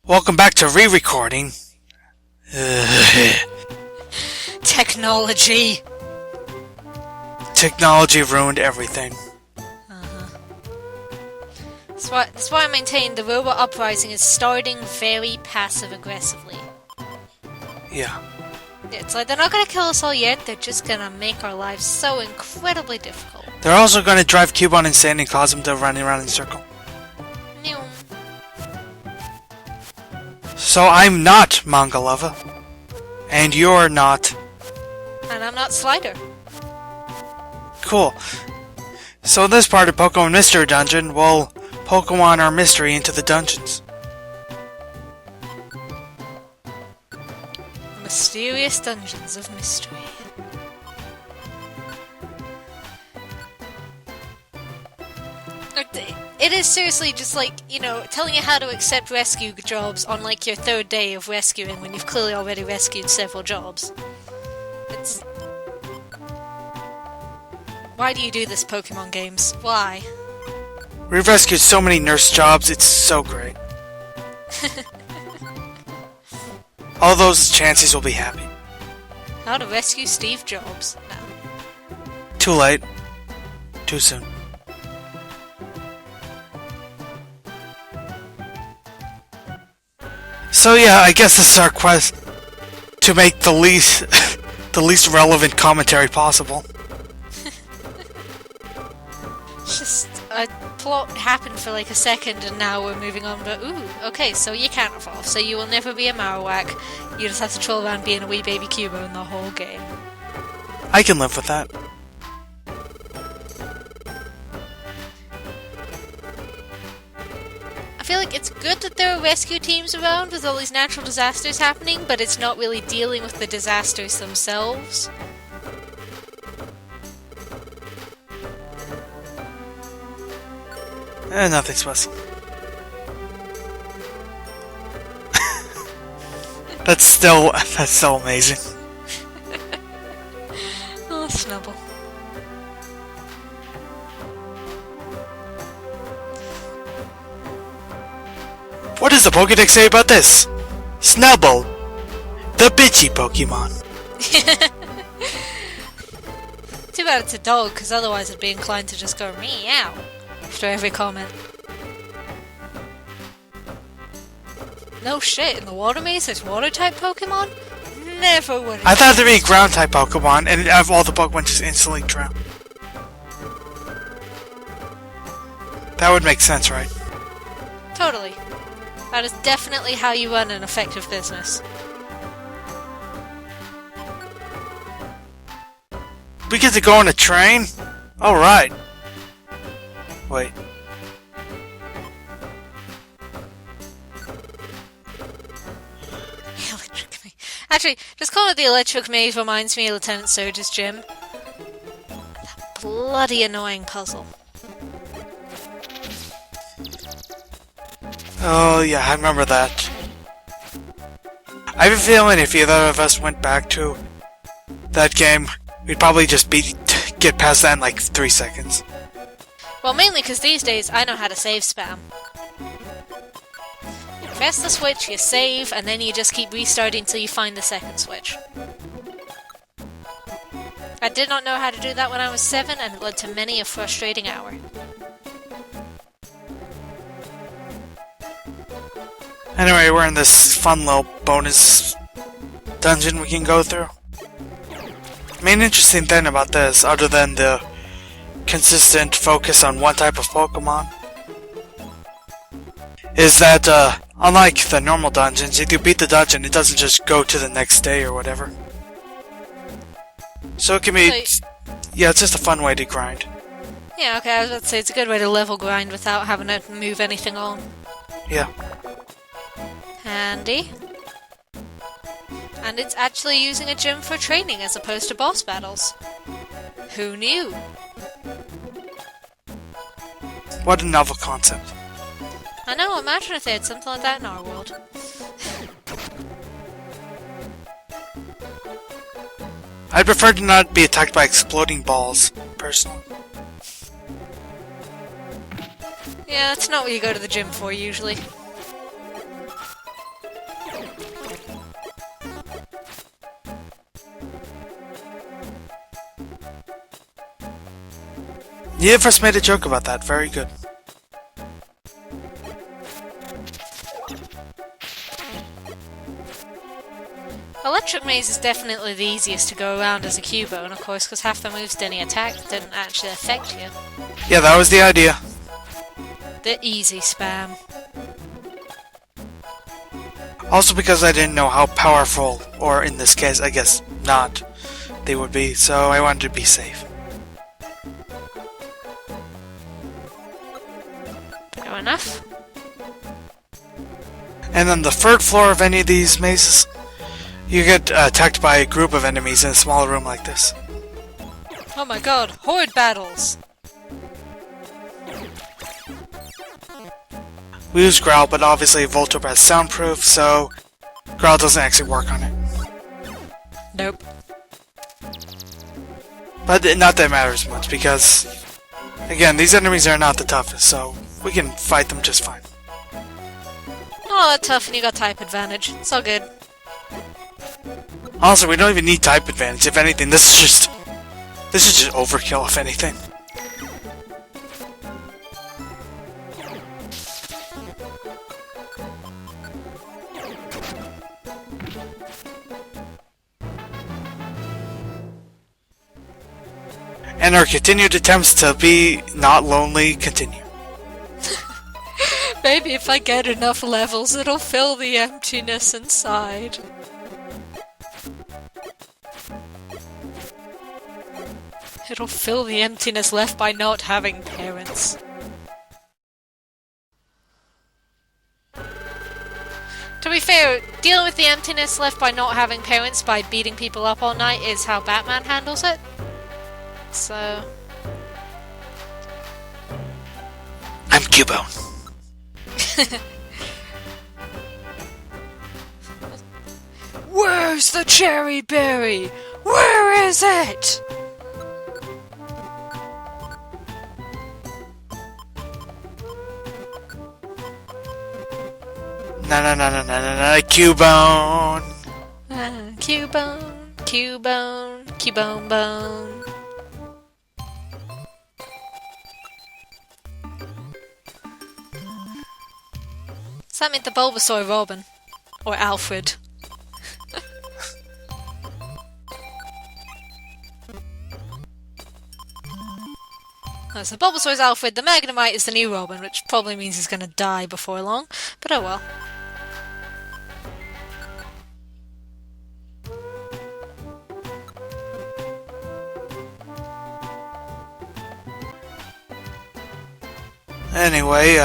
Welcome back to Rerecording. Technology. Technology ruined everything. That's why I maintain the robot uprising is starting very passive-aggressively. Yeah. It's like they're not gonna kill us all yet, they're just gonna make our lives so incredibly difficult. They're also going to drive Cubone insane and cause him to run around in a circle. Meow. So I'm not Manga Lover. And you're not. And I'm not Slider. Cool. So in this part of Pokemon Mystery Dungeon, we'll Pokemon our mystery into the dungeons. The mysterious dungeons of mystery. It is seriously just like, telling you how to accept rescue jobs on like your third day of rescuing when you've clearly already rescued several jobs. It's... Why do you do this, Pokemon games? Why? We've rescued so many nurse jobs, it's so great. All those chances will be happy. How to rescue Steve Jobs? No. Too late. Too soon. So yeah, I guess this is our quest to make the least the least relevant commentary possible. It's just a plot happened for like a second and now we're moving on, but okay, so you can't evolve, so you will never be a Marowak. You just have to troll around being a wee baby Cubone the whole game. I can live with that. I feel like it's good that there are rescue teams around with all these natural disasters happening, but it's not really dealing with the disasters themselves. Nothing special. That's still amazing. Oh, Snubble. What does the Pokédex say about this? Snubble, the bitchy Pokemon. Too bad it's a dog, because otherwise I'd be inclined to just go meow after every comment. No shit, in the water maze there's water-type Pokemon? Never would have. I thought there'd be ground-type Pokemon, and have all the Pokemon just instantly drown. That would make sense, right? Totally. That is definitely how you run an effective business. We get to go on a train? Alright. Wait. Electric Maze. Actually, just calling it the Electric Maze reminds me of Lieutenant Surge's gym. That bloody annoying puzzle. Oh yeah, I remember that. I have a feeling if either of us went back to that game, we'd probably just get past that in like 3 seconds. Well, mainly because these days I know how to save spam. You press the switch, you save, and then you just keep restarting until you find the second switch. I did not know how to do that when I was 7, and it led to many a frustrating hour. Anyway, we're in this fun little bonus dungeon we can go through. The main interesting thing about this, other than the consistent focus on one type of Pokemon, is that, unlike the normal dungeons, if you beat the dungeon, it doesn't just go to the next day or whatever. So it can be... Yeah, it's just a fun way to grind. Yeah, okay, I was about to say it's a good way to level grind without having to move anything on. Yeah. Handy. And it's actually using a gym for training as opposed to boss battles. Who knew? What a novel concept. I know, imagine if they had something like that in our world. I'd prefer to not be attacked by exploding balls, personally. Yeah, that's not what you go to the gym for, usually. You first made a joke about that. Very good. Electric Maze is definitely the easiest to go around as a Cubone, of course, because half the moves didn't actually affect you. Yeah, that was the idea. The easy spam. Also because I didn't know how powerful, or in this case, I guess not, they would be, so I wanted to be safe. Fair enough. And on the third floor of any of these mazes, you get attacked by a group of enemies in a small room like this. Oh my god, horde battles! We use Growl, but obviously Voltorb has soundproof, so Growl doesn't actually work on it. Nope. But not that it matters much, because, again, these enemies are not the toughest, so we can fight them just fine. Oh, that's tough and you got type advantage. It's all good. Also, we don't even need type advantage. If anything, this is just overkill, if anything. And our continued attempts to be not lonely continue. Maybe if I get enough levels, it'll fill the emptiness inside. It'll fill the emptiness left by not having parents. To be fair, dealing with the emptiness left by not having parents by beating people up all night is how Batman handles it. So... I'm Cubone. Where's the cherry berry? Where is it? No, Cubone! Cubone, Cubone, Cubone bone. Does that mean the Bulbasaur Robin? Or Alfred? Oh, so Bulbasaur's Alfred, the Magnemite is the new Robin, which probably means he's gonna die before long, but oh well. Anyway,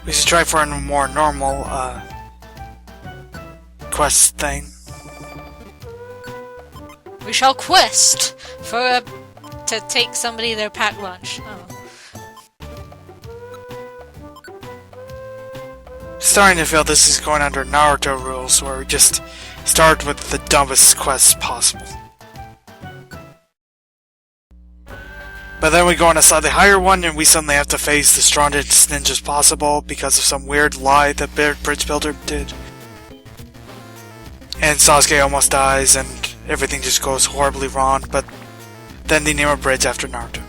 we should try for a more normal, quest thing. We shall quest for to take somebody their packed lunch. Oh. Starting to feel this is going under Naruto rules, where we just start with the dumbest quests possible. But then we go on a slightly higher one, and we suddenly have to face the strongest ninjas possible because of some weird lie that Bridge Builder did. And Sasuke almost dies, and everything just goes horribly wrong, but then they name a bridge after Naruto.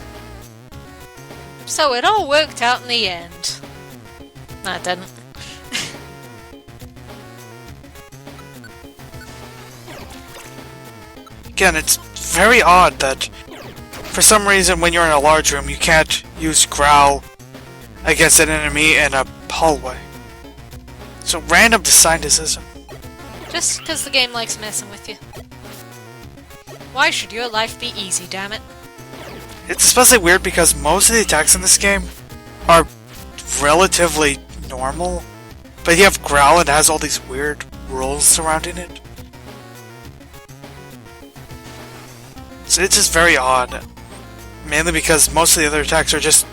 So it all worked out in the end. No, it didn't. Again, it's very odd that for some reason when you're in a large room you can't use Growl against an enemy in a hallway. So random design decision. Just because the game likes messing with you. Why should your life be easy, damn it? It's especially weird because most of the attacks in this game are relatively normal, but you have Growl and it has all these weird rules surrounding it. So it's just very odd. Mainly because most of the other attacks are just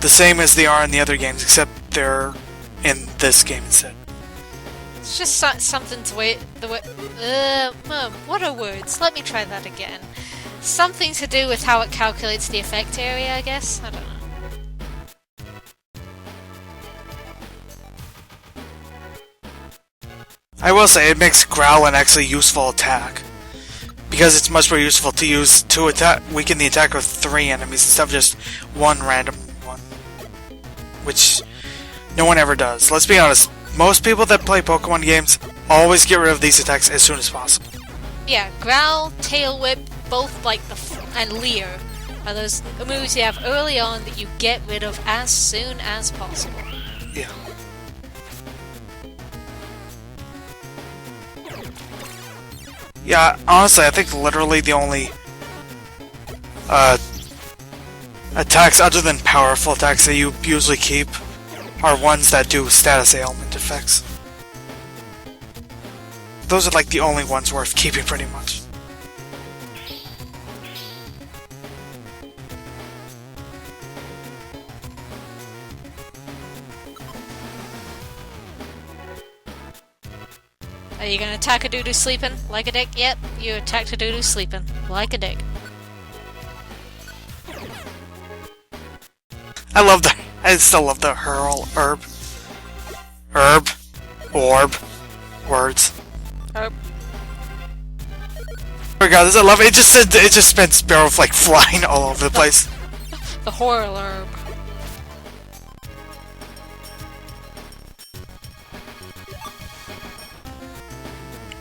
the same as they are in the other games, except they're in this game instead. It's just something to wait. What are words? Let me try that again. Something to do with how it calculates the effect area, I guess? I don't know. I will say, it makes Growl an actually useful attack. because it's much more useful to use to attack weaken the attack of 3 enemies instead of just one random one, which no one ever does. Let's be honest, most people that play Pokemon games always get rid of these attacks as soon as possible. Yeah, Growl, Tail Whip, both like and Leer are those moves you have early on that you get rid of as soon as possible. Yeah. Yeah, honestly, I think literally the only attacks other than powerful attacks that you usually keep are ones that do status ailment effects. Those are like the only ones worth keeping pretty much. Are you gonna attack a doo-doo sleeping like a dick? Yep, you attacked a doo-doo sleeping like a dick. I still love the herb, orb, words. Herb. Regardless, I love it. It just spent Sparrow like flying all over the place. The horror herb.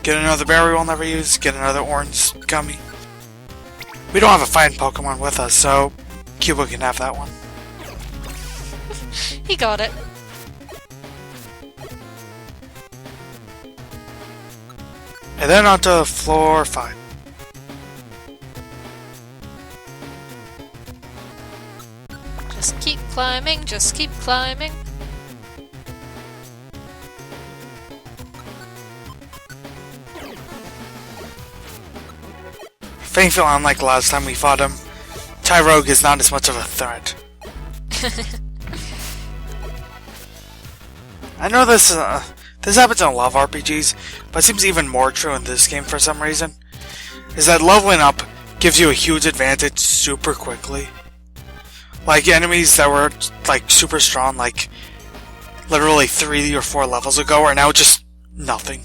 Get another berry we'll never use. Get another orange gummy. We don't have a fighting Pokemon with us, so Cuba can have that one. He got it. And then on to floor 5. Just keep climbing, just keep climbing. Thankfully, unlike last time we fought him, Tyrogue is not as much of a threat. I know this happens in a lot of RPGs, but it seems even more true in this game for some reason. Is that leveling up gives you a huge advantage super quickly. Like enemies that were like super strong, like literally 3 or 4 levels ago, are now just nothing.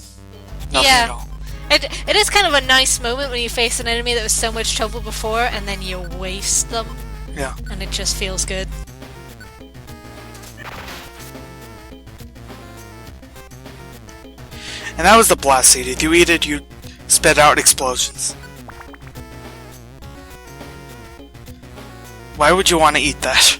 Nothing at all. It is kind of a nice moment when you face an enemy that was so much trouble before and then you waste them. Yeah. And it just feels good. And that was the blast seed. If you eat it, you spit out explosions. Why would you want to eat that?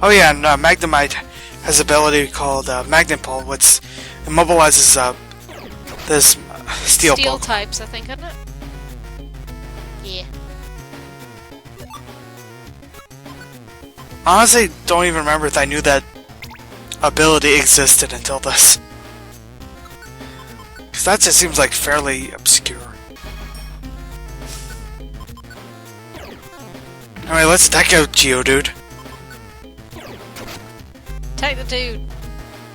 Oh yeah, and Magnemite has an ability called Magnet Pull, which immobilizes this steel Steel Pokemon. types, I think, isn't it? Yeah. Honestly, don't even remember if I knew that ability existed until this. Because that just seems like fairly obscure. Alright, let's attack out Geodude. Take the dude.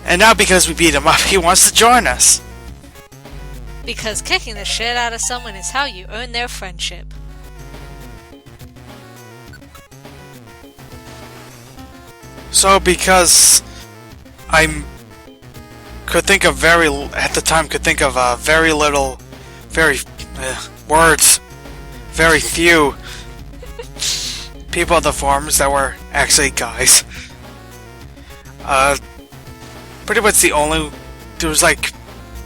And now because we beat him up, he wants to join us. Because kicking the shit out of someone is how you earn their friendship. So because I could think of very little words, very few people on the forums that were actually guys. Pretty much there was like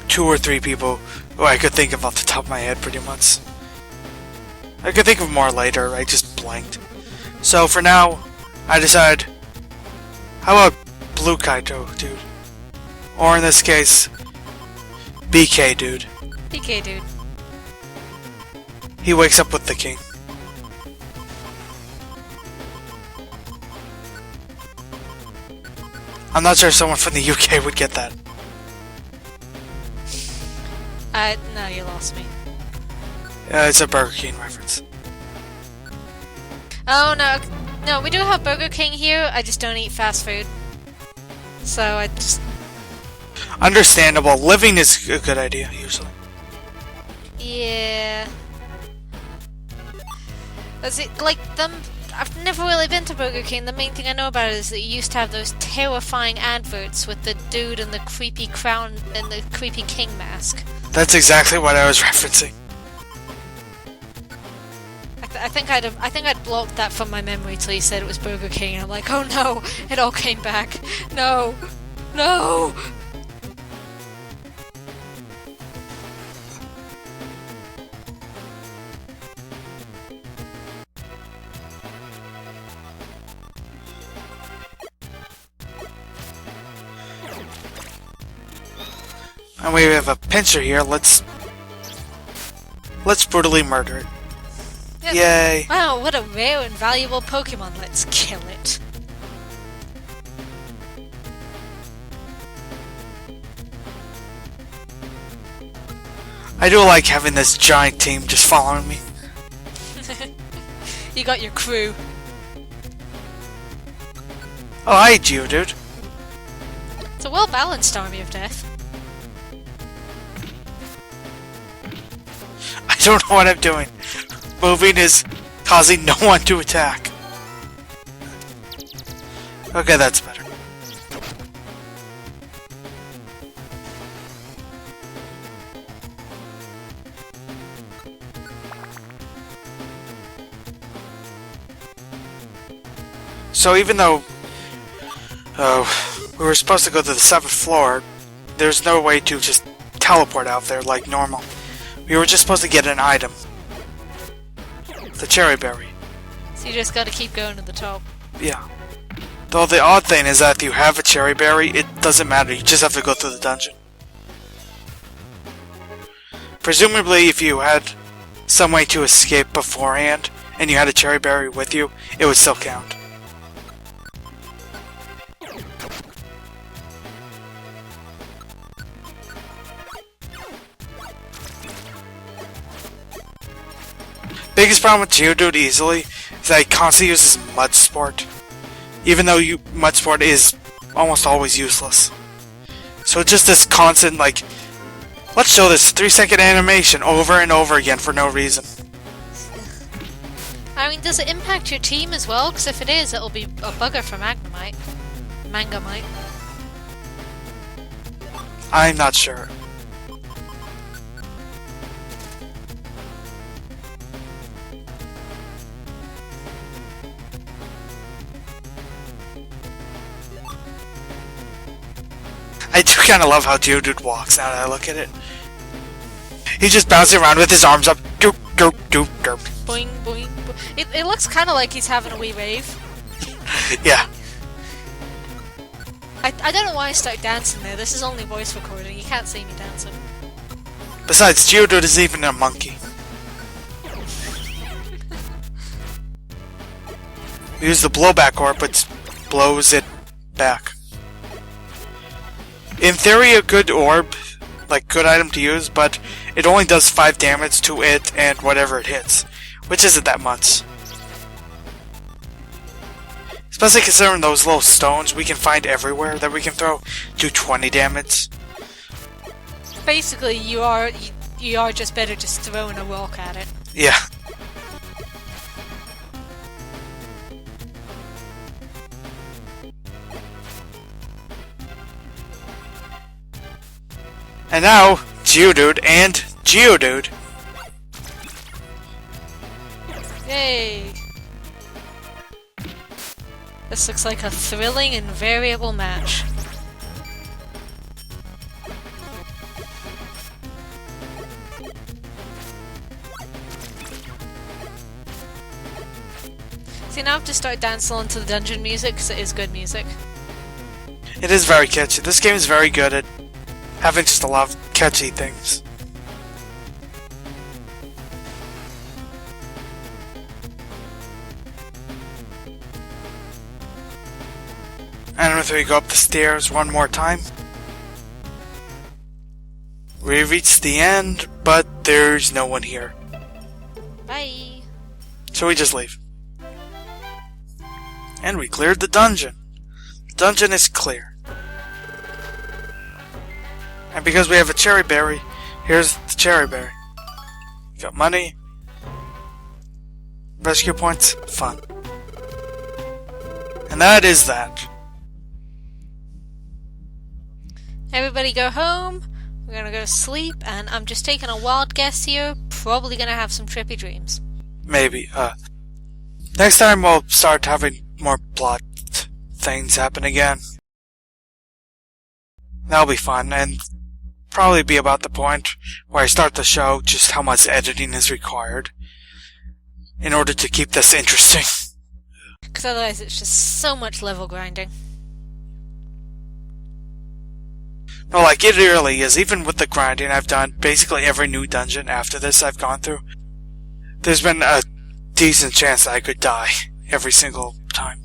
2 or 3 people who I could think of off the top of my head, pretty much. I could think of more later, I just blanked. So for now, I decided, how about Blue Kaito, dude? Or in this case, BK, dude. BK, dude. He wakes up with the king. I'm not sure someone from the UK would get that. No, you lost me. It's a Burger King reference. Oh, no. No, we do have Burger King here, I just don't eat fast food. So, I just... Understandable. Living is a good idea, usually. Yeah... Is it, like, them I've never really been to Burger King. The main thing I know about it is that you used to have those terrifying adverts with the dude and the creepy crown and the creepy king mask. That's exactly what I was referencing. I think I'd blocked that from my memory till you said it was Burger King. And I'm like, oh no, it all came back. No, no. And we have a pincher here. Let's brutally murder it. Yep. Yay! Wow, what a rare and valuable Pokemon. Let's kill it. I do like having this giant team just following me. You got your crew. Oh, hi, Geodude. It's a well-balanced army of death. I don't know what I'm doing. Moving is causing no one to attack. Okay, that's better. So even though we were supposed to go to the 7th floor, there's no way to just teleport out there like normal. We were just supposed to get an item. The cherry berry. So you just gotta keep going to the top. Yeah. Though the odd thing is that if you have a cherry berry, it doesn't matter, you just have to go through the dungeon. Presumably if you had some way to escape beforehand, and you had a cherry berry with you, it would still count. Biggest problem with Geodude easily is that he constantly uses Mud Sport. Even though Mud Sport is almost always useless. So just this constant, like, let's show this 3-second animation over and over again for no reason. I mean, does it impact your team as well? Because if it is, it'll be a bugger for Magnemite. Mangamite. I'm not sure. I do kind of love how Geodude walks now that I look at it. He's just bouncing around with his arms up. Doop, doop, doop, doop. Boing, boing, boing. It looks kind of like he's having a wee rave. Yeah. I don't know why I start dancing there. This is only voice recording. You can't see me dancing. Besides, Geodude is even a monkey. Use the blowback orb, which blows it back. In theory, a good orb, like good item to use, but it only does 5 damage to it and whatever it hits, which isn't that much. Especially considering those little stones we can find everywhere that we can throw do 20 damage. Basically, you are just better just throwing a rock at it. Yeah. And now, Geodude and Geodude. Yay! This looks like a thrilling and variable match. See, now I have to start dancing onto the dungeon music because it is good music. It is very catchy. This game is very good at having just a lot of catchy things. And if we go up the stairs one more time, we reach the end, but there's no one here. Bye! So we just leave. And we cleared the dungeon. The dungeon is clear. And because we have a cherry berry, here's the cherry berry. Got money, rescue points, fun. And that is that. Everybody go home. We're gonna go sleep, and I'm just taking a wild guess here. Probably gonna have some trippy dreams. Maybe. Next time we'll start having more plot things happen again. That'll be fun, and probably be about the point where I start to show just how much editing is required in order to keep this interesting. Because otherwise it's just so much level grinding. No, like, it really is. Even with the grinding I've done, basically every new dungeon after this I've gone through, there's been a decent chance that I could die every single time.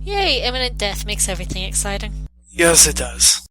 Yay, imminent death makes everything exciting. Yes, it does.